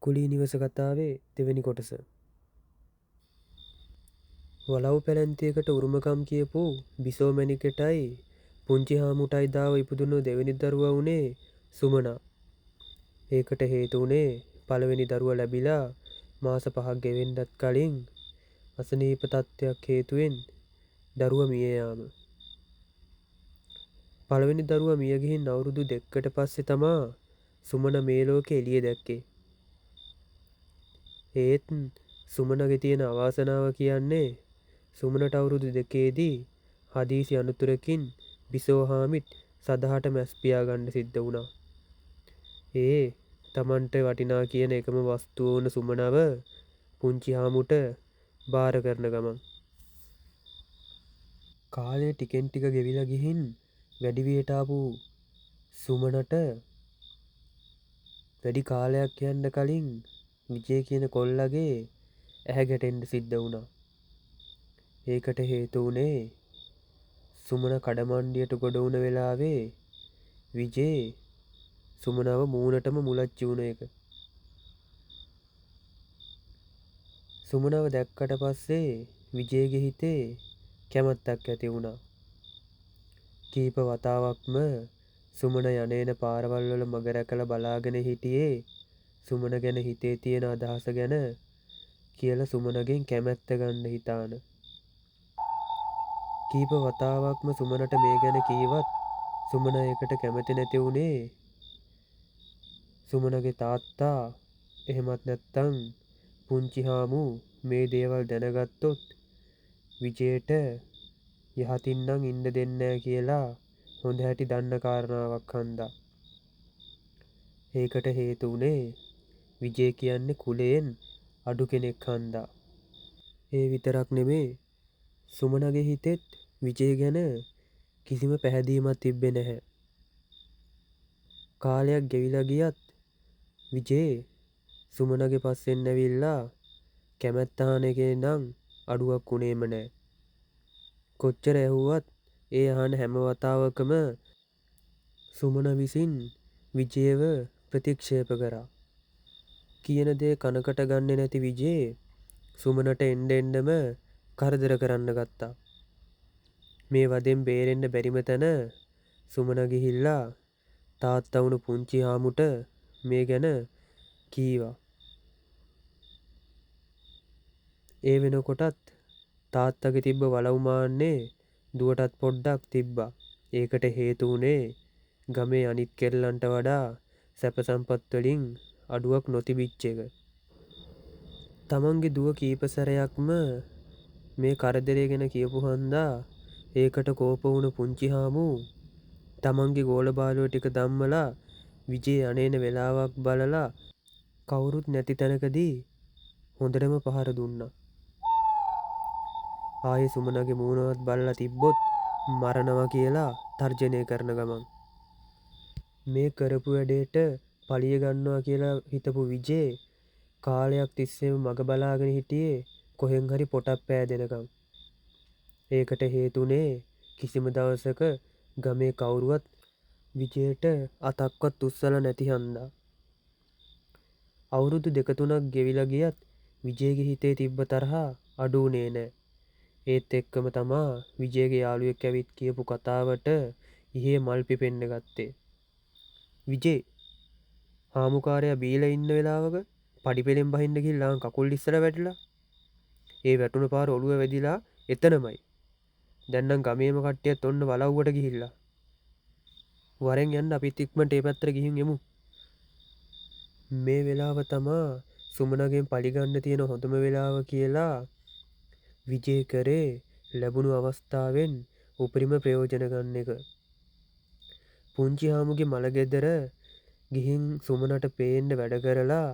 කුලී නිවස කතාවේ දෙවැනි කොටස. වලව් පැලැන්තියකට උරුමකම් කියපු බිසෝ මැණිකටයි පුංචි හාමුටයි දාව ඉපදුණු දෙවෙනි දරුවා වුණේ සුමනා. ඒකට හේතු වුණේ පළවෙනි දරුවා ලැබිලා මාස 5ක් ගෙවෙන්නත් කලින් අසනීප තත්ත්වයක් හේතුවෙන් දරුවා මිය යාම. පළවෙනි දරුවා මිය ගිහින් අවුරුදු 2කට පස්සේ තමා සුමනා මේ ලෝකෙ එළිය දැක්කේ. ඒත් සුමනගේ තියෙන අවාසනාව කියන්නේ සුමනට අවුරුදු 2ේදී හදිසි අනතුරකින් බිසෝ හාමිට සදහට මැස් පියා ගන්න සිද්ධ වුණා. ඒ තමන්ට වටිනා කියන එකම වස්තුව වුණ සුමනව පුංචි හාමුට බාර කරන ගමන් කාලය ටිකෙන් ටික ගෙවිලා ගිහින් වැඩිවියට ආපු සුමනට වැඩි කාලයක් යන්න කලින් විජේ කියන කොල්ලගේ ඇහැ ගැටෙන්න සිද්ධ වුණා. ඒකට හේතු වුණේ සුමන කඩමණ්ඩියට ගොඩ වුණ වෙලාවේ විජේ සුමනව මූණටම මුලච්චි වුණ එක. සුමනව දැක්කට පස්සේ විජේගේ හිතේ කැමැත්තක් ඇති වුණා. කීප වතාවක්ම සුමන යන්නේන පාරවල් වල මග රැකලා බලාගෙන හිටියේ සුමන ගැන හිතේ තියෙන අදහස ගැන කියලා සුමනගෙන් කැමැත්ත ගන්න හිතාන. කීප වතාවක්ම සුමනට මේ ගැන කීවත් සුමන ඒකට කැමති නැති වුණේ සුමනගේ තාත්තා එහෙමත් නැත්තම් පුංචි හාමු මේ දේවල් දැනගත්තොත් විජේට යහතින් නම් ඉන්න දෙන්නේ නැහැ කියලා හොඳ හැටි දන්න කාරණාවක් හන්දා. ඒකට හේතු වුණේ විජේ කියන්නේ කුලයෙන් අඩු කෙනෙක් හන්දා. ඒ විතරක් නෙමේ සුමනගේ හිතෙත් විජේ ගැන කිසිම පැහැදීමක් තිබ්බේ නැහැ. කාලයක් ගෙවිලා ගියත් විජේ සුමනගේ පස්සෙන් ඇවිල්ලා කැමැත්ත අහන එකේ නම් අඩුවක් වුණේම නැහැ. කොච්චර ඇහුවත් ඒ අහන හැම වතාවකම සුමන විසින් විජේව ප්‍රතික්ෂේප කරා. කියන දේ කනකට ගන්නේ නැති විජේ සුමනට එන්න එන්නම කරදර කරන්න ගත්තා. මේ වදෙන් බේරෙන්න බැරිම තැන සුමන ගිහිල්ලා තාත්තා වුණු පුංචි හාමුට මේ ගැන කීවා. ඒ වෙනකොටත් තාත්තගේ තිබ්බ වලව් මාන්නේ දුවටත් පොඩ්ඩක් තිබ්බා. ඒකට හේතු වුණේ ගමේ අනිත් කෙල්ලන්ට වඩා සැප සම්පත් වලින් අඩුවක් නොතිබිච්ච එක. තමන්ගේ දුව කීප සැරයක්ම මේ කරදරය ගැන කියපු හන්දා ඒකට කෝප වුණ පුංචි හාමු තමන්ගේ ගෝල බාලයෝ ටික දම්මලා විජේ අනේන වෙලාවක් බලලා කවුරුත් නැති තැනකදී හොඳටම පහර දුන්නා. ආයේ සුමනගේ මූණවත් බලලා තිබ්බොත් මරනවා කියලා තර්ජනය කරන ගමන් මේ කරපු වැඩේට පලිය ගන්නවා කියලා හිතපු විජේ කාලයක් තිස්සේම මග බලාගෙන හිටියේ කොහෙන් හරි පොටක් පෑදෙනකම්. ඒකට හේතුනේ කිසිම දවසක ගමේ කවුරුවත් විජේට අතක්වත් උස්සලා නැති හන්දා. අවුරුදු 2-3ක් ගෙවිලා ගියත් විජේගේ හිතේ තිබ්බ තරහා අඩු වුණේ නැහැ. ඒත් එක්කම තමා විජේගේ යාළුවෙක් ඇවිත් කියපු කතාවට ඉහේ මල් පිපෙන්න ගත්තේ. විජේ හාමුකාරයා බීලා ඉන්න වෙලාවක පඩිපෙලෙන් බහින්න ගිහලා කකුල් ඉස්සලා වැටිලා ඒ වැටුණ පාර ඔළුව වැදිලා එතනමයි. දැන් නම් ගමේම කට්ටියත් ඔන්න වලව්වට ගිහිල්ලා. වරෙන් යන්න අපිත් ඉක්මනට ඒ පැත්තට ගිහින් එමු. මේ වෙලාව තමා සුමනගෙන් පලිගන්න තියෙන හොඳම වෙලාව කියලා විජේ කරේ ලැබුණු අවස්ථාවෙන් උපරිම ප්‍රයෝජන ගන්න එක. පුංචි හාමුගේ මල ගෙදර ගිහින් සුමනට පේන්න වැඩ කරලා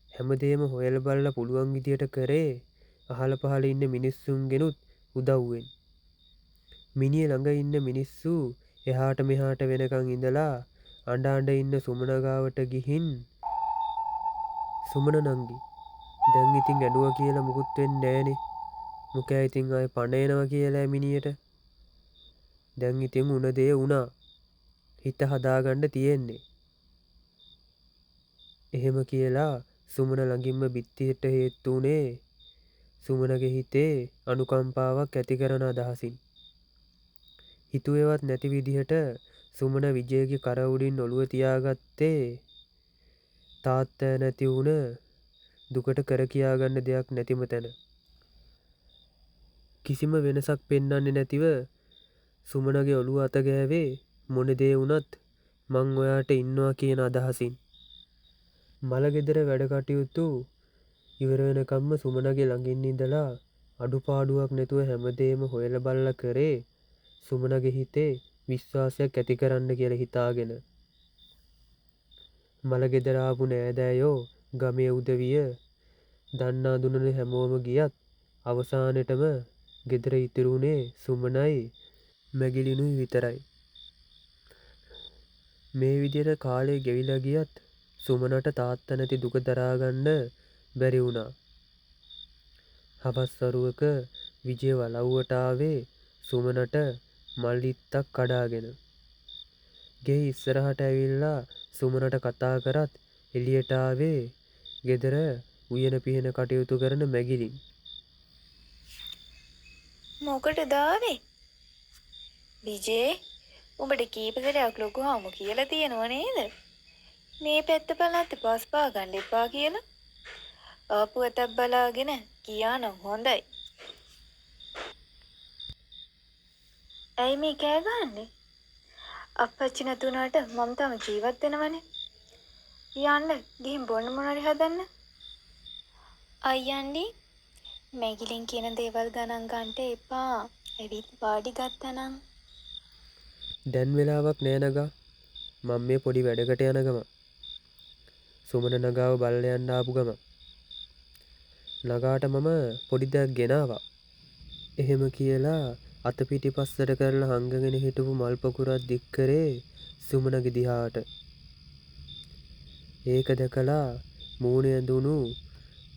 හැමදේම හොයලා බලලා පුළුවන් විදියට කරේ අහල පහල ඉන්න මිනිස්සුන්ගෙනුත් උදව්වෙන්. මිනිහ ළඟ ඉන්න මිනිස්සු එහාට මෙහාට වෙනකන් ඉඳලා අඬ අඬ ඉන්න සුමන ගාවට ගිහින් සුමන නංගි දැන් ඉතින් ඇඬුවා කියලා මුකුත් වෙන්නේ නෑනේ. මොකෑ ඉතින් ආයේ පණ එනවා කියලා මිනියට. දැන් ඉතින් උන දේ උනා. හිත හදාගන්න තියෙන්නේ. එහෙම කියලා සුමන ළඟින්ම බිත්තියට හේතු වුණේ සුමනගේ හිතේ අනුකම්පාවක් ඇති කරන අදහසින්. හිතුවේවත් නැති විදිහට සුමන විජයගේ කර උඩින් ඔළුව තියාගත්තේ තාත්තා නැති වුණ දුකට කර කියාගන්න දෙයක් නැතිම තැන. කිසිම වෙනසක් පෙන්වන්නේ නැතිව සුමනගේ ඔළුව අත ගෑවේ මොන දේ වුණත් මං ඔයාට ඉන්නවා කියන අදහසින්. මලගෙදර වැඩ කටයුතු ඉවර වෙනකම්ම සුමනගේ ළඟින් ඉඳලා අඩුපාඩුවක් නැතුව හැමදේම හොයලා බලලා කරේ සුමනගේ හිතේ විශ්වාසයක් ඇති කරන්න කියලා හිතාගෙන. මලගෙදර ආපු නෑදෑයෝ ගමේ උදවිය දන්නා දුන්නන හැමෝම ගියත් අවසානෙටම ගෙදර ඉතුරු වුණේ සුමනයි මැගිලිනුයි විතරයි. මේ විදිහට කාලේ ගෙවිලා ගියත් සුමනට තාත්තා නැති දුක දරාගන්න බැරි වුණා. හවස් වරුවක විජය වලව්වට ආවේ සුමනට මල්ලිත්තක් කඩාගෙන. ගේ ඉස්සරහට ඇවිල්ලා සුමනට කතා කරත් එළියට ආවේ ගෙදර උයන පිහන කටයුතු කරන මැගිලින්. මොකටද ආවේ? විජේ උඹට කීප සැරයක් ලොකු හාමු කියලා තියෙනව නේද? මේ පැත්ත බලන්න පස්පා ගන්න එපා කියලා. ආපුවතක් බලාගෙන ගියා නම් හොඳයි. ඇයි මේ කෑ ගහන්නේ? අප්පච්චි නැතුණාට මම තම ජීවත් වෙනවනේ. යන්න ගිහින් බොන්න මොනවාරි හදන්න. අයියන්ඩි මැගිලින් කියන දේවල් ගණන් ගන්නට එපා. ඇවිත් වාඩි ගත්තනම්. දැන් වෙලාවක් නෑ නගා. මම මේ පොඩි වැඩකට යන ගම. සුමන නගාව බලලා යන්න ආපු ගම. නගාට මම පොඩි දෙයක් ගෙනාවා. එහෙම කියලා අත පිටිපස්සට කරලා හංගගෙන හිටපු මල් පොකුරක් දික් කරේ සුමනගේ දිහාට. ඒක දැකලා මූණේ ඇඳුණු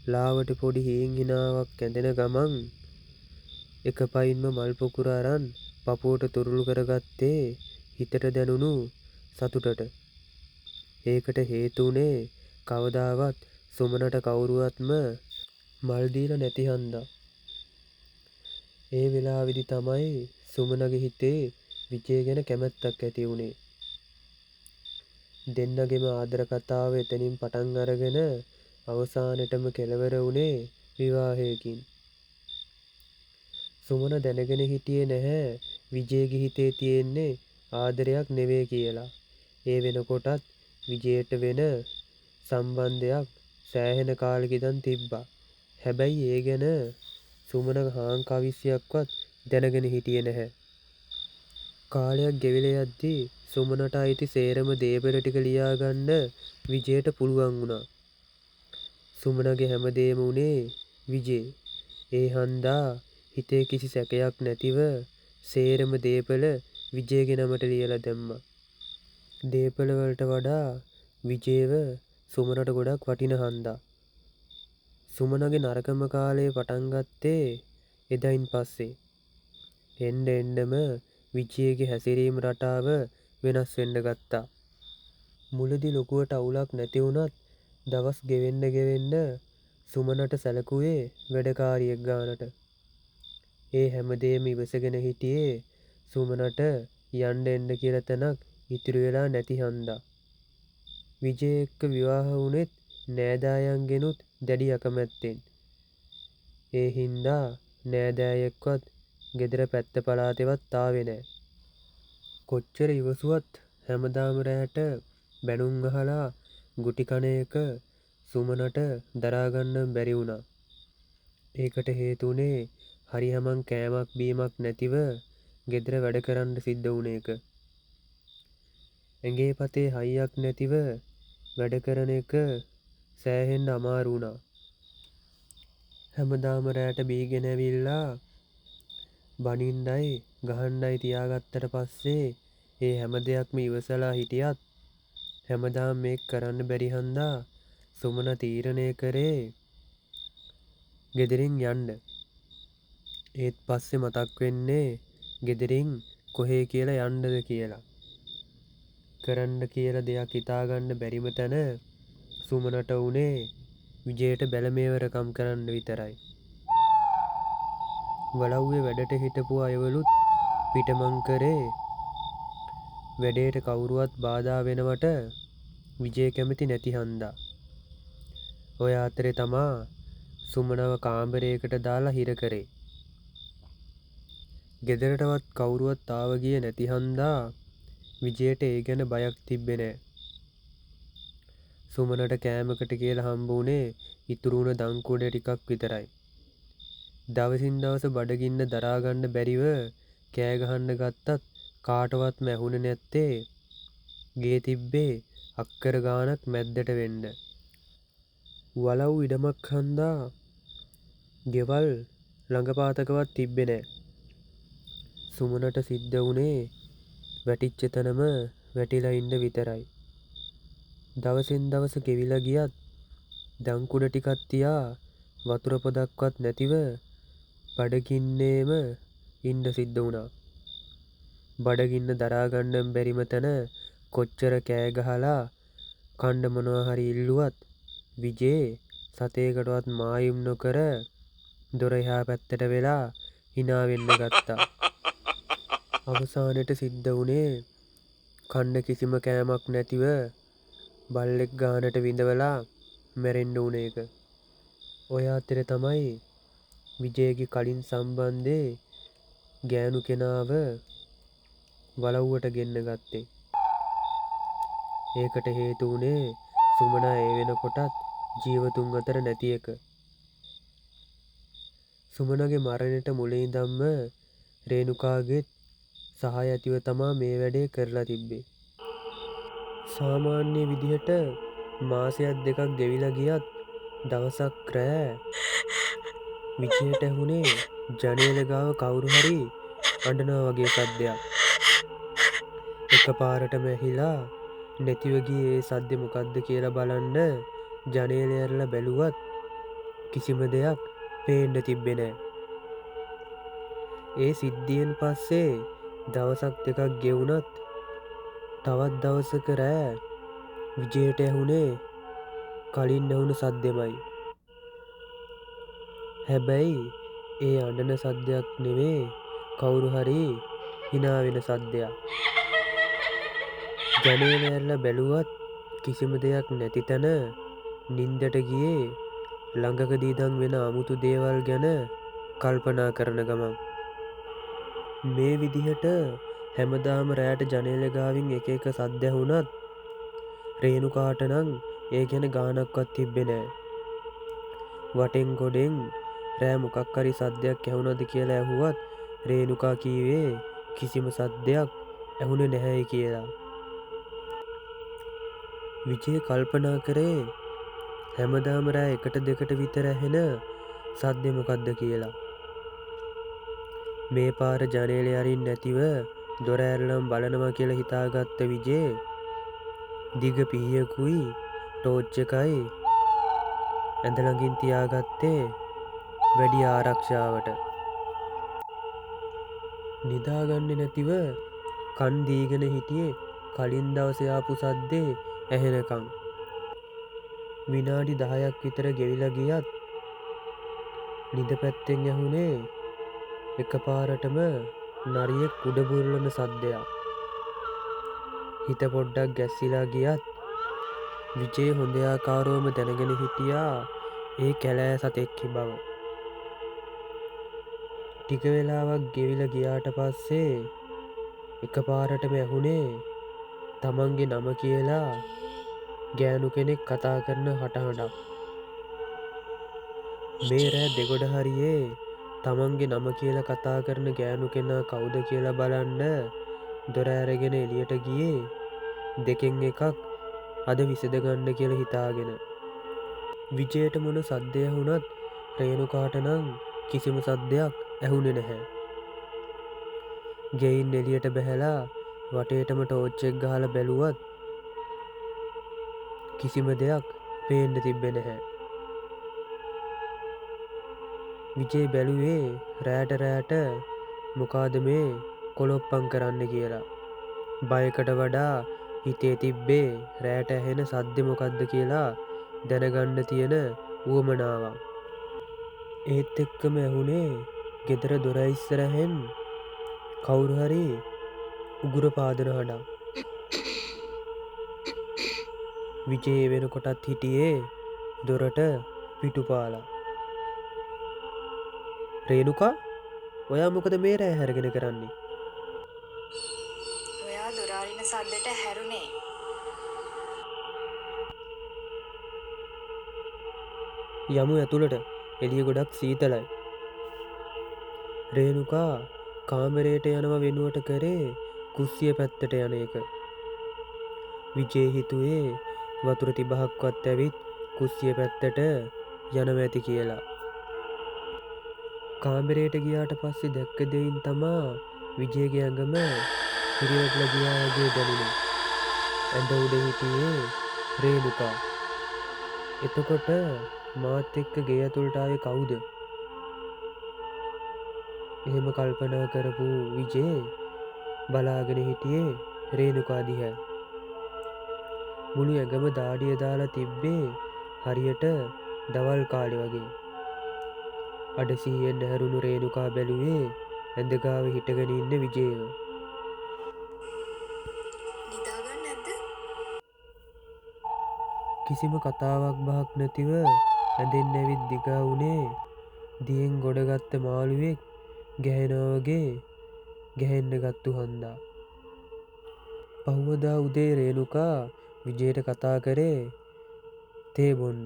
ලාවට පොඩි හීන් හිනාවක් ඇඳෙන ගමන් එක පයින්ම මල් පොකුර අරන් පපුවට තුරුළු කරගත්තේ හිතට දැනුණු සතුටට. ඒකට හේතු වුණේ කවදාවත් සුමනට කවුරුවත්ම මල් දීලා නැති හන්දා. ඒ වෙලාවේදී තමයි සුමනගේ හිතේ විජය ගැන කැමැත්තක් ඇති වුණේ. දෙන්නගෙම ආදර කතාව එතනින් පටන් අරගෙන අවසානෙටම කෙලවර වුණේ විවාහයකින්. සුමන දැනගෙන හිටියේ නැහැ විජයගේ හිතේ තියෙන්නේ ආදරයක් නෙවෙයි කියලා. ඒ වෙනකොටත් විජයට වෙන සම්බන්ධයක් සෑහෙන කාලෙක ඉඳන් තිබ්බා. හැබැයි ඒ ගැන සුමන හාන් කවිස්සයක්වත් දැනගෙන හිටියේ නැහැ. කාලයක් ගෙවිලා යද්දී සුමනට අයිති සේරම දේපල ටික ලියාගන්න විජයට පුළුවන් වුණා. සුමනගේ හැමදේම උනේ විජේ. ඒ හන්දා හිතේ කිසි සැකයක් නැතිව සේරම දේපල විජයගේ නමට ලියලා දැම්මා. දේපල වලට වඩා විජේව සුමනට ගොඩක් වටින හන්දා. සුමනගේ නරකම කාලේ පටන් ගත්තේ එදයින් පස්සේ. එන්න එන්නම විජයගේ හැසිරීම රටාව වෙනස් වෙන්න ගත්තා. මුලදී ලොකුවට අවුලක් නැති වුණත් දවස් ගෙවෙන්න සුමනට සැලකුවේ වැඩකාරියෙක් ගානට. ඒ හැමදේම ඉවසගෙන හිටියේ සුමනට යන්න එන්න කියලා තැනක් ඉතුරු වෙලා නැති හන්දා. විජය එක්ක විවාහ වුණෙත් නෑදෑයන්ගෙනුත් දැඩි අකමැත්තෙන්. ඒ හින්දා නෑදෑයෙක්වත් ගෙදර පැත්ත පළාතෙවත් ආවේ නෑ. කොච්චර ඉවසුවත් හැමදාම රෑට බැනුම් අහලා ගුටි කන එක සුමනට දරාගන්න බැරි වුණා. ඒකට හේතු වුණේ හරියමං කෑමක් බීමක් නැතිව ගෙදර වැඩ කරන්න සිද්ධ වුණ එක. ඇඟේ පතේ හයියක් නැතිව වැඩ කරන එක සෑහෙන්න අමාරු වුණා. හැමදාම රෑට බීගෙන ඇවිල්ලා බනින්නයි ගහන්නයි තියාගත්තට පස්සේ ඒ හැම දෙයක්ම ඉවසලා හිටියත් හැමදාම මේක කරන්න බැරි හන්දා සුමන තීරණය කරේ ගෙදරින් යන්න. ඒත් පස්සේ මතක් වෙන්නේ ගෙදරින් කොහේ කියලා යන්නද කියලා. කරන්න කියලා දෙයක් හිතාගන්න බැරිම තැන සුමනට වුණේ විජයට බැලමේවරකම් කරන්න විතරයි. වලව්වේ වැඩට හිටපු අයවලුත් පිටමං කරේ වැඩේට කවුරුවත් බාධා වෙනවට විජය කැමති නැති හන්දා. ඔය අතරේ තමා සුමනව කාමරයකට දාලා හිර කරේ. ගෙදරටවත් කවුරුවත් ආව ගියේ නැති හන්දා විජයට ඒ ගැන බයක් තිබ්බේ නෑ. සුමනට කෑමකට කියලා හම්බ වුණේ ඉතුරු වුණ දංකුඩ ටිකක් විතරයි. දවසින් දවස බඩගින්න දරාගන්න බැරිව කෑ ගහන්න ගත්තත් කාටවත්ම ඇහුනේ නැත්තේ ගේ තිබ්බේ අක්කර ගානක් මැද්දට වෙන්න. වලව් ඉඩමක් හන්දා ගෙවල් ළඟපාතකවත් තිබ්බේ නෑ. සුමනට සිද්ධ වුණේ වැටිච්ච තැනම වැටිලා ඉන්න විතරයි. දවසින් දවස ගෙවිලා ගියත් දංකුඩ ටිකක් තියා වතුර පොදක්වත් නැතිව බඩගින්නේම ඉන්න සිද්ධ වුණා. බඩගින්න දරාගන්න බැරිම තැන කොච්චර කෑ ගහලා කණ්ඩ මොනවා හරි ඉල්ලුවත් විජේ සතේකටවත් මායිම් නොකර දොර එහා පැත්තට වෙලා hina වෙන්න ගත්තා. අවසානෙට සිද්ධ වුණේ කන්න කිසිම කෑමක් නැතිව බල්ලෙක් ගානට විඳවලා මැරෙන්න උන එක. ඔය අතරේ තමයි විජයගේ කලින් සම්බන්ධේ ගෑනු කෙනාව වලව්වට ගෙන්න ගත්තේ. ඒකට හේතු වුණේ සුමනා ඒ වෙනකොටත් ජීවතුන් අතර නැති එක. සුමනගේ මරණයට මුලින් ඉඳන්ම රේණුකාගෙත් සහාය ඇතිව තමා මේ වැඩේ කරලා තිබ්බේ. සාමාන්‍ය විදිහට මාසයක් දෙකක් ගෙවිලා ගියත් දවසක් රෑ විජයට ඇහුනේ ජනේල ගාව කවුරු හරි අඬනවා වගේ සද්දයක්. එකපාරටම ඇහිලා නැතිව ගියේ ඒ සද්දේ මොකද්ද කියලා බලන්න ජනේලය ඇරලා බැලුවත් කිසිම දෙයක් පේන්න තිබ්බේ නෑ. ඒ සිද්ධියෙන් පස්සේ දවසක් දෙකක් ගෙවුනත් තවත් දවසක රෑ විජයට ඇහුනේ කලින් ඇහුණු සද්දෙමයි. හැබැයි ඒ අඬන සද්දයක් නෙමේ කවුරු හරි hina වෙන සද්දයක්. ජනේලය ඇරලා බැලුවත් කිසිම දෙයක් නැති තැන නින්දට ගියේ ළඟකදී ඉඳන් වෙන අමුතු දේවල් ගැන කල්පනා කරන ගමන්. මේ විදිහට හැමදාම රෑට ජනේල ගාවින් එක එක සද්ද ඇහුණත් රේණුකාට නම් ඒ ගැන ගානක්වත් තිබ්බේ නෑ. වටෙන් ගොඩෙන් රෑ මොකක් හරි සද්දයක් ඇහුණද කියලා ඇහුවත් රේණුකා කීවේ කිසිම සද්දයක් ඇහුනේ නැහැයි කියලා. විජය කල්පනා කරේ හැමදාම රෑ එකට දෙකට විතර ඇහෙන සද්දෙ මොකද්ද කියලා. මේ පාර ජනේලය අරින්න නැතිව දොර ඇරලම බලනවා කියලා හිතාගත්ත විජේ දිග පිහියකුයි ටෝච් එකයි ඇඳ ළඟින් තියාගත්තේ වැඩි ආරක්ෂාවට. නිදාගන්නේ නැතිව කන් දීගෙන හිටියේ කලින් දවසේ ආපු සද්දේ ඇහෙනකම්. විනාඩි 10ක් විතර ගෙවිලා ගියත් නිද පැත්තෙන් ඇහුනේ එකපාරටම නරියෙක් උඩ බුරලන සද්දයක්. හිත පොඩ්ඩක් ගැස්සිලා ගියත් විජේ හොඳ ආකාරවම දැනගෙන හිටියා ඒ කැලෑ සතෙක්කි බව. ටික වෙලාවක් ගෙවිලා ගියාට පස්සේ එකපාරටම ඇහුනේ තමන්ගේ නම කියලා ගෑනු කෙනෙක් කතා කරන හටහඬක්. මේ රෑ දෙගොඩ හරියේ තමන්ගේ නම කියලා කතා කරන ගෑනු කෙනා කවුද කියලා බලන්න දොර ඇරගෙන එළියට ගියේ දෙකෙන් එකක් අද විසඳගන්න කියලා හිතාගෙන. විජයට මොන සද්දය ඇහුණත් රේණුකාට නම් කිසිම සද්දයක් ඇහුනේ නැහැ. ගෙයින් එළියට බැහැලා වටේටම ටෝච් එක ගහලා බැලුවත් කිසිම දෙයක් පේන්න තිබ්බේ නැහැ. විජේ බැලුවේ රෑට මොකාද මේ කොලොප්පම් කරන්න කියලා. බයකට වඩා හිතේ තිබ්බේ රෑට ඇහෙන සද්දෙ මොකද්ද කියලා දැනගන්න තියෙන වුවමනාවක්. ඒත් එක්කම ඇහුනේ ගෙදර දොර ඉස්සරහෙන් කවුරු හරි උගුර පාදන හඬක්. විජේ වෙනකොටත් හිටියේ දොරට පිටුපාලා. රේණුකා, ඔයා මොකද මේ රෑ හැරගෙන කරන්නේ? ඔයා දොර අරින සද්දෙට හැරුනේ. යමු ඇතුළට. එළිය ගොඩක් සීතලයි. රේණුකා කාමරයට යනව වෙනුවට කරේ කුස්සිය පැත්තට යන එක. විජේ හිතුවේ වතුර තිබහක්වත් ඇවිත් කුස්සිය පැත්තට යනව ඇති කියලා. කාමරයට ගියාට පස්සේ දැක්ක දෙයින් තමා විජේගේ ඇඟම පිරිවැටලා ගියා වගේ දැනුනේ. ඇඳ උඩ හිටියේ රේණුකා. එතකොට මාත් එක්ක ගේ ඇතුළට ආවේ කවුද? එහෙම කල්පනා කරපු විජේ බලාගෙන හිටියේ රේණුකා දිහා. මුළු ඇඟම දාඩිය දාලා තිබ්බේ හරියට දවල් කාලේ වගේ. අඩසිහියෙන් ඇහැරුණු රේණුකා බැලුවේ ඇඳ ගාව හිටගෙන ඉන්න විජේව. නිදාගන්න නැද්ද? කිසිම කතාවක් බහක් නැතිව ඇඳෙන් ඇවිත් දිගා වුණේ දියෙන් ගොඩගත්ත මාළුවෙක් ගැහෙනවා වගේ ගැහෙන්න ගත්තු හන්දා. පහුවදා උදේ රේණුකා විජේට කතා කරේ තේ බොන්න.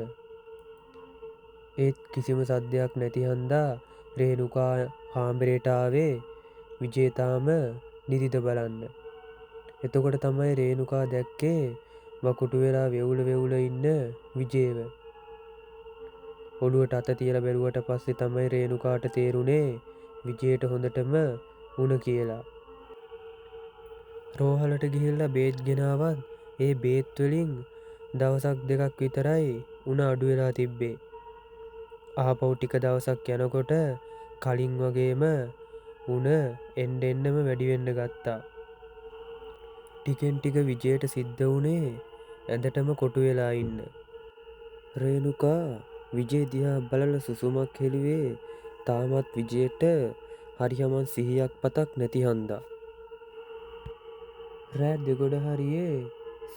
ඒත් කිසිම සද්දයක් නැති හන්දා රේණුකා කාමරේට ආවේ විජේ තාම නිදිද බලන්න. එතකොට තමයි රේණුකා දැක්කේ වකුටු වෙලා වෙවුල ඉන්න විජේව. ඔළුවට අත තියලා බැලුවට පස්සේ තමයි රේණුකාට තේරුනේ විජේට හොඳටම උණ කියලා. රෝහලට ගිහිල්ලා බේත් ගෙනාවත් ඒ බේත් වලින් දවසක් දෙකක් විතරයි උණ අඩු වෙලා තිබ්බේ. ආපහු ටික දවසක් යනකොට කලින් වගේම උණ එන්නෙම වැඩි වෙන්න ගත්තා. ටිකෙන් ටික විජේට සිද්ධ වුණේ ඇඳටම කොටු වෙලා ඉන්න. රේණුකා විජේ දිහා බලලා සුසුමක් හෙළුවේ තාමත් විජේට හරියමන් සිහියක් පතක් නැති හන්දා. රෑ දෙගොඩ හරියේ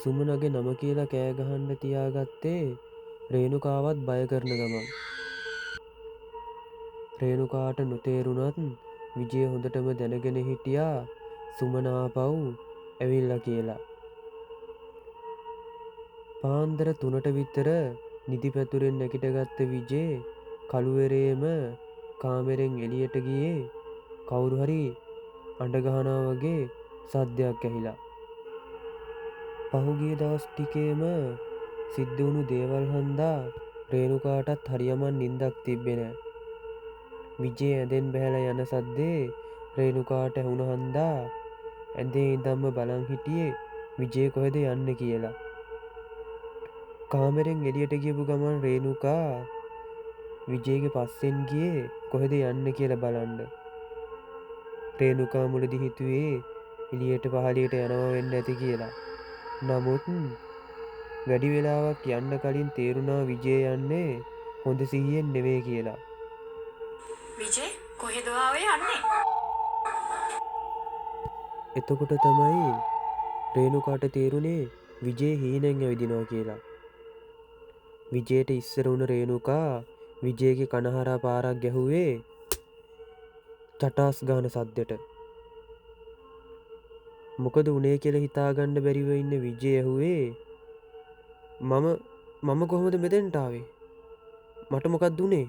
සුමනගේ නම කියලා කෑ ගහන්න තියාගත්තේ රේණුකාවත් බය කරන ගමන්. රේණුකාට නොතේරුණත් විජය හොඳටම දැනගෙන හිටියා සුමන ආපහු ඇවිල්ලා කියලා. පාන්දර 3ට විතර නිදි පැතුරෙන් නැගිටගත්ත විජේ කළුවරේම කාමරෙන් එළියට ගියේ කවුරු හරි අඬ ගහනවා වගේ සද්දයක් ඇහිලා. පහුගිය දවස් ටිකේම සිද්ධ වුණු දේවල් හන්දා රේණුකාටත් හරියමන් නිින්දක් තිබ්බේ නෑ. විජේ ඇඳෙන් බැහැලා යන සද්දේ රේණුකාට ඇහුණ හන්දා ඇඳේ ඉඳන්ම බලන් හිටියේ විජේ කොහෙද යන්නේ කියලා. කාමරෙන් එළියට ගියපු ගමන් රේණුකා විජේගේ පස්සෙන් ගියේ කොහෙද යන්නේ කියලා බලන්න. රේණුකා මුලදී හිතුවේ එළියට පහළියට යනවා වෙන්න ඇති කියලා. නමුත් වැඩි වෙලාවක් යන්න කලින් තේරුණා විජේ යන්නේ හොඳ සිහියෙන් නෙවෙයි කියලා. විජේ කොහෙද ආවේ යන්නේ? එතකොට තමයි රේණුකාට තේරුනේ විජේ හීනෙන් ඇවිදිනවා කියලා. විජේට ඉස්සර වුණ රේණුකා විජේගේ කනහරා පාරක් ගැහුවේ චටාස් ගාන සද්දෙට. මොකද උනේ කියලා හිතාගන්න බැරිව ඉන්න විජේ ඇහුවේ මම කොහොමද මෙතෙන්ට ආවේ? මට මොකක්ද උනේ?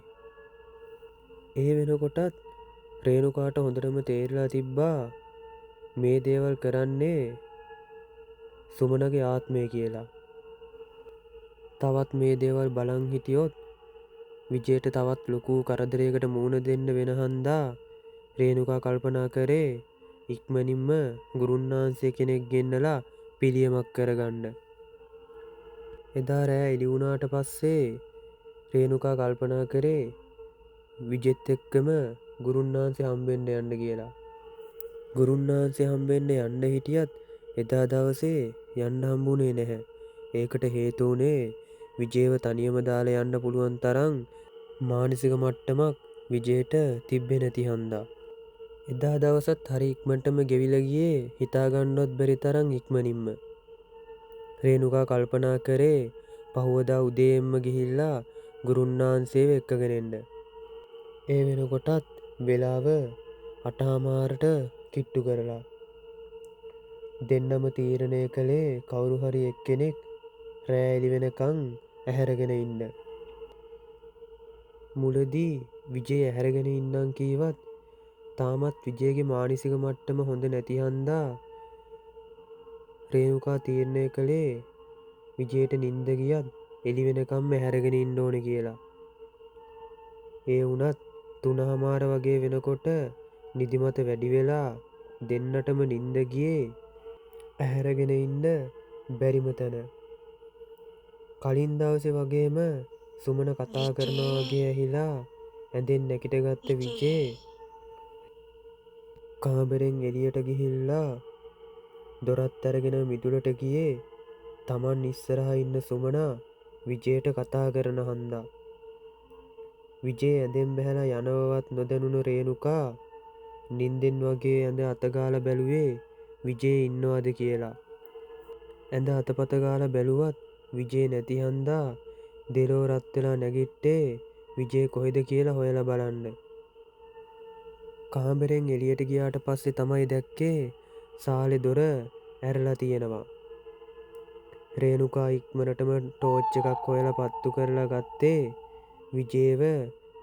ඒ වෙනකොටත් රේණුකාට හොඳටම තේරිලා තිබ්බා මේ දේවල් කරන්නේ සුමනගේ ආත්මය කියලා. තවත් මේ දේවල් බලන් හිටියොත් විජේට තවත් ලොකු කරදරයකට මුහුණ දෙන්න වෙන හන්දා රේණුකා කල්පනා කරේ ඉක්මනින්ම ගුරුන්නාන්සේ කෙනෙක් ගෙන්නලා පිළියමක් කරගන්න. එදා රෑ එළි වුණාට පස්සේ රේණුකා කල්පනා කරේ විජෙත් එක්කම ගුරුන්නාන්සේ හම්බෙන්න යන්න කියලා. ගුරුන්නාන්සේ හම්බෙන්න යන්න හිටියත් එදා දවසේ යන්න හම්බුනේ නැහැ. ඒකට හේතු වුණේ විජේව තනියම දාලා යන්න පුළුවන් තරම් මානසික මට්ටමක් විජේට තිබ්බේ නැති හන්දා. එදා දවසත් හරි ඉක්මනටම ගෙවිලා ගියේ හිතාගන්නවත් බැරි තරම් ඉක්මනින්ම. රේණුකා කල්පනා කරේ පහුවදා උදේෙන්ම ගිහිල්ලා ගුරුන්නාන්සේව එක්කගෙන එන්න. ඒ වෙනකොටත් වෙලාව 8:00ට කිට්ටු කරලා. දෙන්නම තීරණය කළේ කවුරු හරි එක්කෙනෙක් රෑ එළි වෙනකන් ඇහැරගෙන ඉන්න. මුලදී විජේ ඇහැරගෙන ඉන්නම් කීවත් තාමත් විජේගේ මානසික මට්ටම හොඳ නැති හන්දා රේණුකා තීරණය කළේ විජේට නිින්ද ගියත් එළි වෙනකම්ම ඇහැරගෙන ඉන්න ඕනේ කියලා. ඒ වුණත් 3:00 වගේ වෙනකොට නිදිමත වැඩි වෙලා දෙන්නටම නිින්ද ගියේ ඇහැරගෙන ඉන්න බැරිම තැන. කලින් දවසේ වගේම සුමන කතා කරනවා වගේ ඇහිලා ඇඳෙන් නැගිටගත්ත විජේ කාමරෙන් එළියට ගිහිල්ලා දොරත් අරගෙන මිදුලට ගියේ Taman ඉස්සරහා ඉන්න සුමනා විජේට කතා කරන හන්දා. විජේ ඇඳෙන් බැහැලා යනවවත් නොදැනුණු රේණුකා නිින්දෙන් වගේ ඇඳ අතගාලා බැලුවේ විජේ ඉන්නවද කියලා. ඇඳ අතපත ගාලා බැලුවත් විජේ නැති හන්දා දෙලෝ රත් වෙලා නැගිට්ටේ විජේ කොහෙද කියලා හොයලා බලන්න. කාමරෙන් එළියට ගියාට පස්සේ තමයි දැක්කේ සාලේ දොර ඇරලා තියෙනවා. රේණුකා ඉක්මනටම ටෝච් එකක් හොයලා පත්තු කරලා ගත්තේ විජේව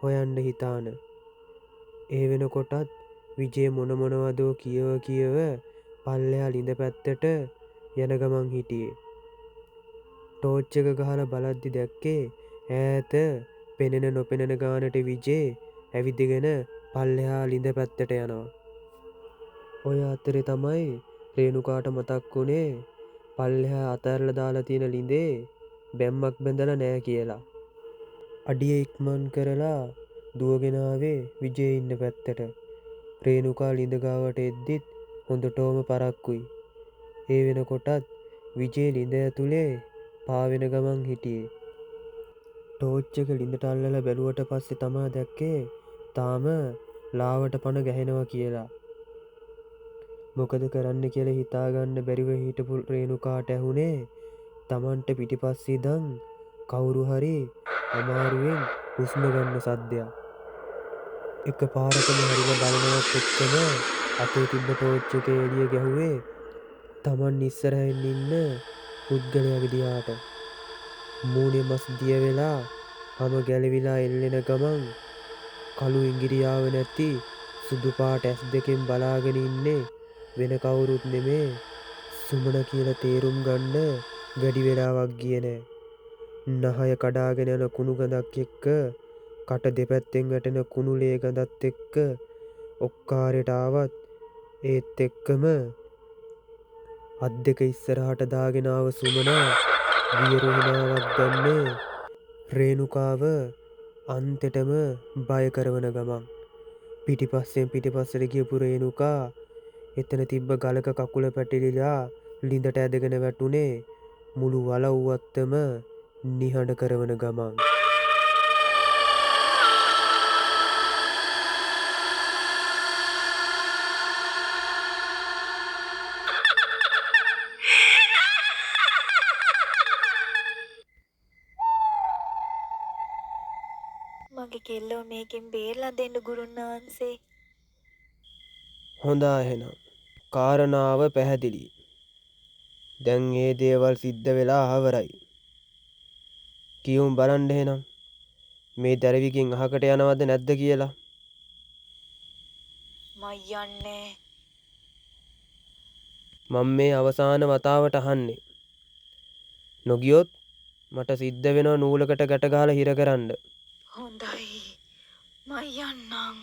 හොයන්න හිතාන. ඒ වෙනකොටත් විජේ මොනවදෝ කියව පල්ලෙහා ළිඳ පැත්තට යන ගමන් හිටියේ. ටෝච් එක ගහලා බලද්දි දැක්කේ ඈත පෙනෙන නොපෙනෙන ගානට විජේ ඇවිදගෙන පල්ලෙහා ළිඳ පැත්තට යනවා. ඔය අතරේ තමයි රේණුකාට මතක් වුණේ පල්ලෙහා අතහැරලා දාලා තියෙන ළිඳේ බැම්මක් බැඳලා නෑ කියලා. අඩිය ඉක්මන් කරලා දුවගෙන ආවේ විජේ ඉන්න පැත්තට. රේණුකා ළිඳ ගාවට එද්දිත් හොඳටම පරක්කුයි. ඒ වෙනකොටත් විජේ ළිඳ ඇතුලේ පාවෙන ගමන් හිටියේ. ටෝච් එක ළිඳට අල්ලලා බැලුවට පස්සේ තමා දැක්කේ තාම ලාවට පණ ගැහෙනවා කියලා. මොකද කරන්න කියලා හිතාගන්න බැරිව හිටපු රේණුකාට ඇහුනේ Tamanට පිටිපස්සේ ඉඳන් කවුරු හරි අමාරුවෙන් හුස්ම ගන්න සද්දයක්. එක පාරටම හරිලා බලනවත් එක්කම අතේ තිබ්බ ටෝච් එකේ එළිය ගැහුවේ Taman ඉස්සරහින් ඉන්න පුද්ගලයාගේ දිහාට. මූණේ මස් දිය වෙලා හැම ගැලවිලා එල්ලෙන ගමන් කළු ඉංගිරියාව නැති සුදු පාට ඇස් දෙකෙන් බලාගෙන ඉන්නේ වෙන කවුරුත් නෙමේ සුමන කියලා තේරුම් ගන්න වැඩි වෙලාවක් ගියේ නෑ. නහය කඩාගෙන යන කුණු ගඳක් එක්ක කට දෙපැත්තෙන් වැටෙන කුණු ලේ ගඳත් එක්ක ඔක්කාරයට ආවත් ඒත් එක්කම අත් දෙක ඉස්සරහට දාගෙන ආව සුමනා වියරු හිනාවක් දැම්මේ රේණුකාව අන්තෙටම බය කරවන ගමන්. පිටිපස්සෙන් පිටිපස්සට ගියපු රේණුකා එතන තිබ්බ ගලක කකුල පැටලිලා ළිඳට ඇදගෙන වැටුනේ මුළු වලව්වත්තම නිහඬ කරවන ගමන්. මගේ කෙල්ලෝ මේකෙන් බේරලා දෙන්න ගුරුන්නාන්සේ. හොඳා එහෙනම් කාරණාව පැහැදිලි. දැන් මේ දේවල් සිද්ධ වෙලා ආවරයි. කියමු බලන්න එහෙනම් මේ දරවිගෙන් අහකට යනවද නැද්ද කියලා. මම යන්නේ. මම මේ අවසාන වතාවට අහන්නේ. නොගියොත් මට සිද්ධ වෙනවා නූලකට ගැට ගහලා හිර කරන්න. හොඳයි. මම යන්නම්.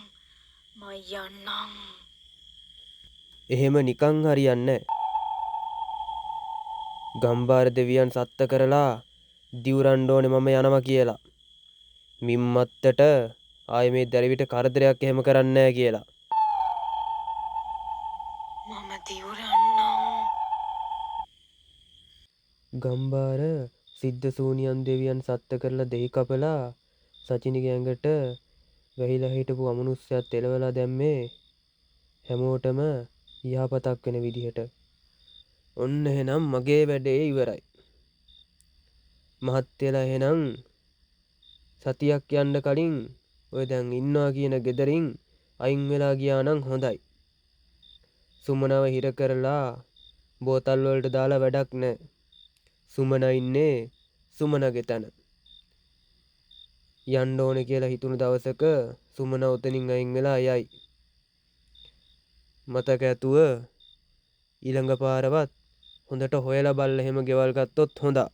මම යන්නම්. එහෙම නිකන් හරියන්නේ නැහැ. ගම්බාර දෙවියන් සත්ත්ව කරලා දිවුරන්න ඕනේ මම යනවා කියලා. මිම්මත්තට ආයේ මේ දැරිවිට කරදරයක් එහෙම කරන්නේ නැහැ කියලා. මම දිවුරන්නම්. ගම්බාර සිද්ධ සූනියන් දෙවියන් සත්ත කරලා දෙහි කපලා සචිනිගේ ඇඟට වැහිලා හිටපු අමනුෂ්‍යයත් එලවලා දැම්මේ හැමෝටම යහපතක් වෙන විදිහට. ඔන්න එහෙනම් මගේ වැඩේ ඉවරයි. මහත්තයලා එහෙනම් සතියක් යන්න කලින් ඔය දැන් ඉන්නවා කියන ගෙදරින් අයින් වෙලා ගියා නම් හොඳයි. සුමනව හිර කරලා බෝතල් වලට දාලා වැඩක් නැහැ. සුමන ඉන්නේ සුමනගේ තැන. යන්න ඕනේ කියලා හිතුණු දවසක සුමන උතනින් අයින් වෙලා යයි. මතක ඇතුව ඊළඟ පාරවත් හොඳට හොයලා බලලා එහෙම ගෙවල් ගත්තොත් හොඳයි.